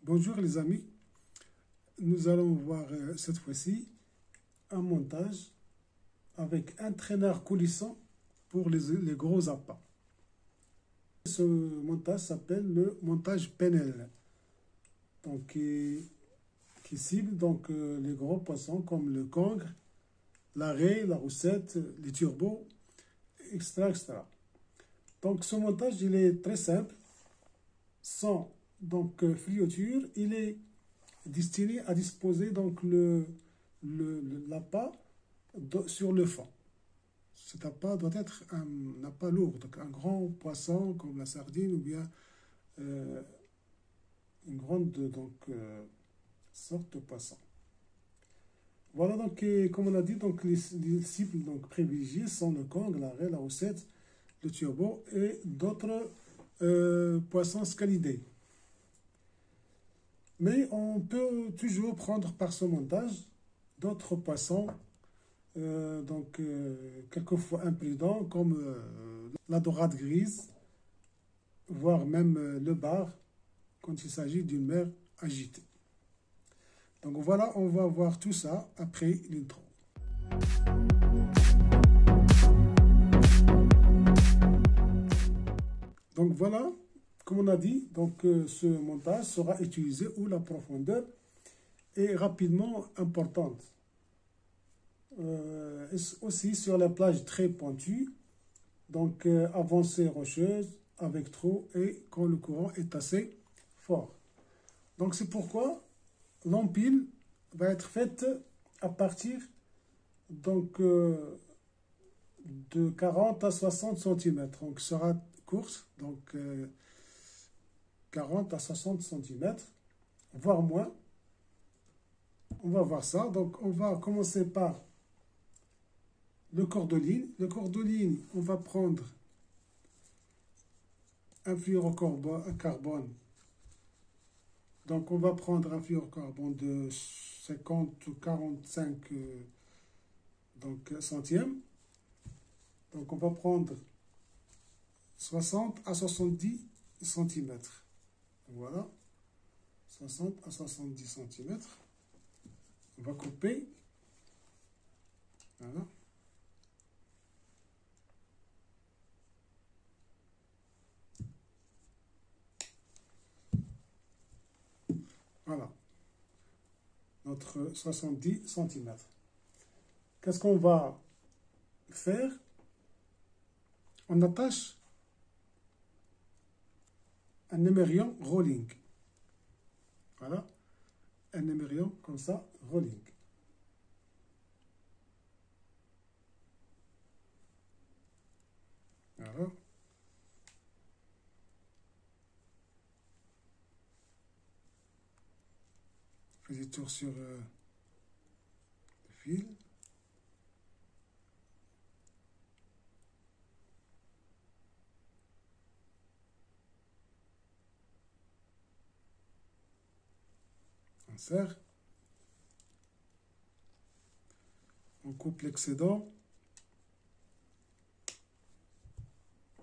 Bonjour les amis, nous allons voir cette fois-ci un montage avec un traîneur coulissant pour les gros appâts. Ce montage s'appelle le montage Penel, donc qui cible les gros poissons comme le congre, la raie, la roussette, les turbos, etc., etc. Donc ce montage il est très simple, sans friture, il est destiné à disposer l'appât sur le fond. Cet appât doit être un appât lourd, donc un grand poisson comme la sardine ou bien une grande sorte de poisson. Voilà comme on a dit, les cibles privilégiées sont le congre, la raie, la roussette, le turbo et d'autres poissons scalidés. Mais on peut toujours prendre par ce montage d'autres poissons, quelquefois imprudents, comme la dorade grise, voire même le bar, quand il s'agit d'une mer agitée. Donc voilà, on va voir tout ça après l'intro. Donc voilà, comme on a dit, ce montage sera utilisé où la profondeur est rapidement importante. Aussi sur la plage très pointue, avancée rocheuse, avec trou et quand le courant est assez fort. Donc c'est pourquoi l'empile va être faite à partir de 40 à 60 cm. Donc sera courte, 40 à 60 cm, voire moins. On va voir ça. Donc on va commencer par le cordoline. Le cordoline, on va prendre un fluorocarbone. Donc on va prendre un fluorocarbone de 50 ou 45 centièmes. Donc on va prendre 60 à 70 cm. Voilà, 60 à 70 cm. On va couper. Voilà. Voilà, notre 70 cm. Qu'est-ce qu'on va faire? On attache un émerillon rolling. Voilà, un émerillon comme ça, rolling. Voilà. Faisais tour sur le fil. On serre. On coupe l'excédent.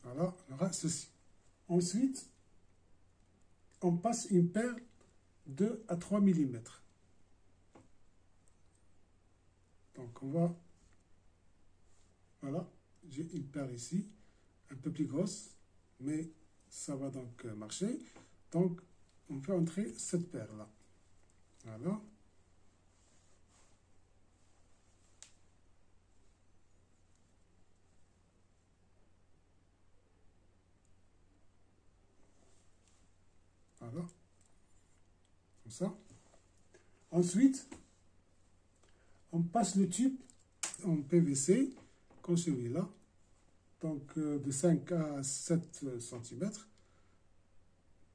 Voilà, on aura ceci. Ensuite, on passe une perle 2 à 3 mm. Donc on va, voilà, j'ai une perle ici, un peu plus grosse, mais ça va marcher. Donc on fait entrer cette perle là. Voilà. Voilà. Comme ça. Ensuite, on passe le tube en PVC, comme celui-là, de 5 à 7 cm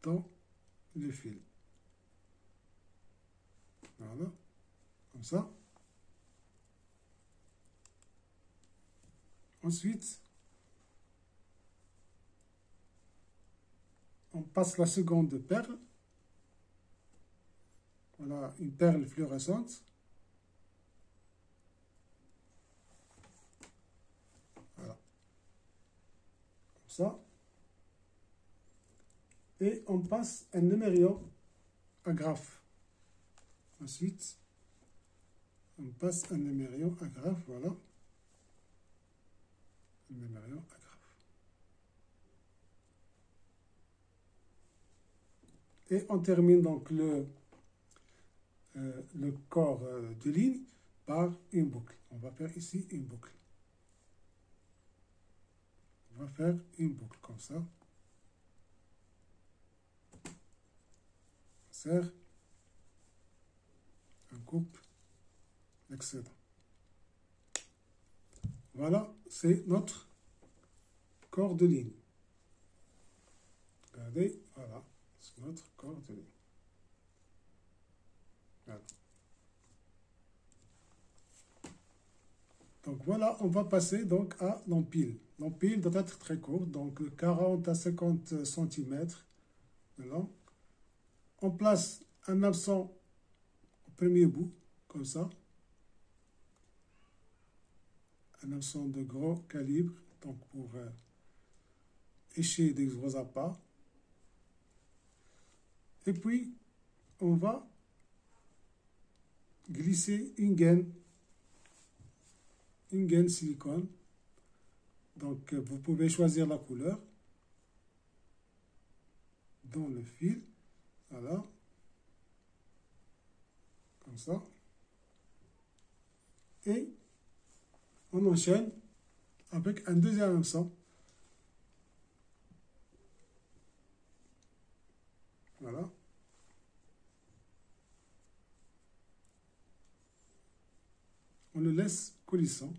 dans le fil. Voilà, comme ça. Ensuite, on passe la seconde perle. Voilà, une perle fluorescente. Voilà. Comme ça. Et on passe un émerillon agrafe. Ensuite, on passe un émerion agrafe, voilà. Un émerion agrafe. Et on termine donc le corps de ligne par une boucle. On va faire ici une boucle. On va faire une boucle comme ça. On serre. On coupe l'excédent. Voilà, c'est notre corps de ligne. Regardez, voilà, c'est notre corps de ligne. Voilà. Donc voilà, on va passer donc à l'empile. L'empile doit être très court, donc 40 à 50 cm de long. On place un hameçon au premier bout, comme ça. Un hameçon de gros calibre, donc pour écher des gros appâts. Et puis, on va glisser une gaine silicone. Donc, vous pouvez choisir la couleur dans le fil. Voilà. Comme ça. Et on enchaîne avec un deuxième hameçon. Voilà. On le laisse coulissant.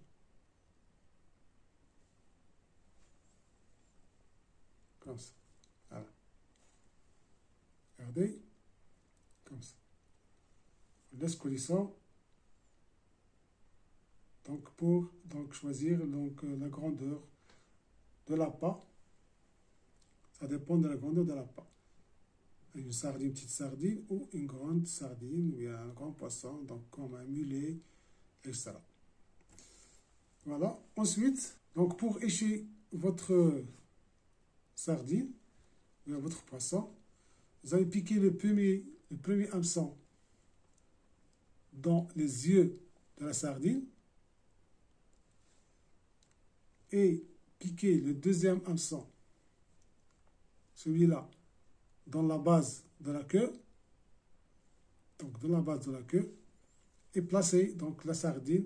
Comme ça. Voilà. Regardez. Comme ça. On laisse coulissant. Donc, pour choisir la grandeur de l'appât. Ça dépend de la grandeur de l'appât. Une sardine, petite sardine ou une grande sardine, ou bien un grand poisson, donc comme un mulet, etc. Voilà. Ensuite, donc pour écher votre sardine, ou bien votre poisson, vous allez piquer le premier hameçon dans les yeux de la sardine et piquer le deuxième hameçon, celui-là, dans la base de la queue, donc dans la base de la queue, et placer donc la sardine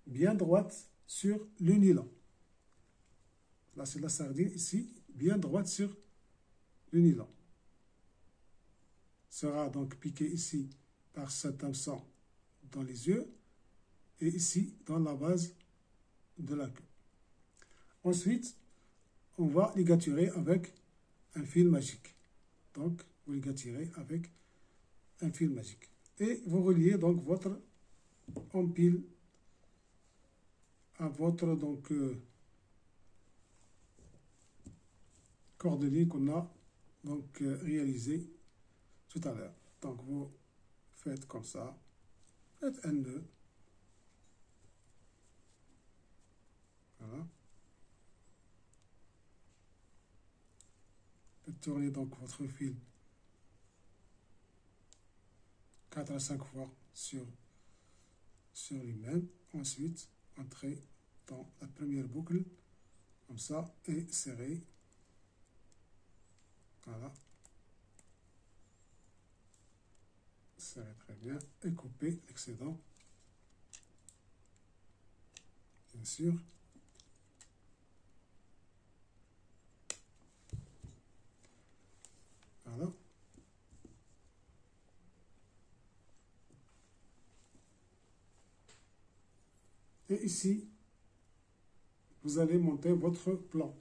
bien droite sur le nylon. Là, c'est la sardine ici, bien droite sur le nylon. Sera donc piqué ici par cet hameçon dans les yeux et ici dans la base de la queue. Ensuite, on va ligaturer avec un fil magique. Donc, vous ligaturez avec un fil magique. Et vous reliez donc votre empile à votre corps de ligne qu'on a réalisé tout à l'heure. Donc, vous faites comme ça. Faites un nœud. Voilà. Vous tournez donc votre fil 4 à 5 fois sur lui-même. Ensuite, entrez dans la première boucle, comme ça, et serrez. Voilà. Serrez très bien et coupez l'excédent. Bien sûr. Voilà. Et ici, vous allez monter votre plan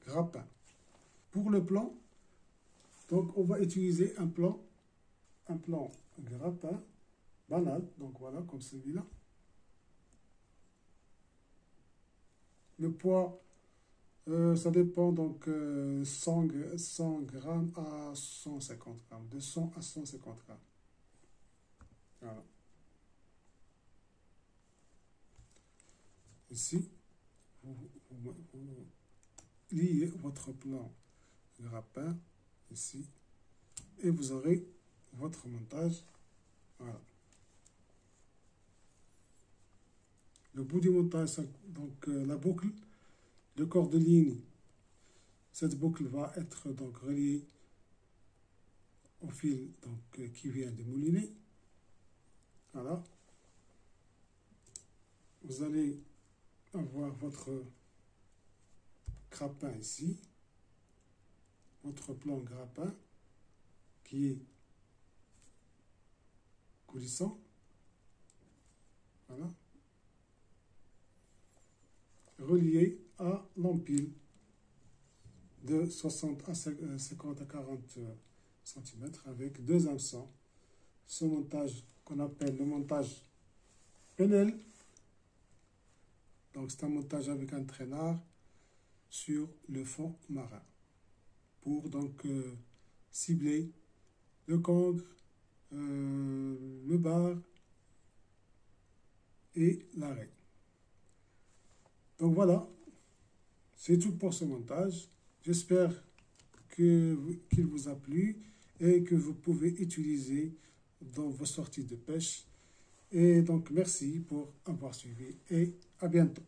grappin. Pour le plan, donc on va utiliser un plan grappin banal, donc voilà, comme celui-là. Le poids, ça dépend, donc 100 grammes à 150 grammes, de 100 à 150 grammes. Voilà. Ici, vous liez votre plan grappin, ici, et vous aurez votre montage. Voilà. Le bout du montage, donc la boucle, le corps de ligne, cette boucle va être donc reliée au fil donc, qui vient de mouliner. Voilà. Vous allez avoir votre grappin ici, votre plan grappin qui est coulissant. Voilà. Relié à l'empile de 60 à 50 à 40 cm avec deux hameçons. Ce montage qu'on appelle le montage Penel. Donc c'est un montage avec un traînard sur le fond marin pour donc cibler le congre, le bar et l'arrêt. Donc voilà, c'est tout pour ce montage. J'espère qu'il vous a plu et que vous pouvez utiliser dans vos sorties de pêche. Et donc merci pour avoir suivi et à bientôt.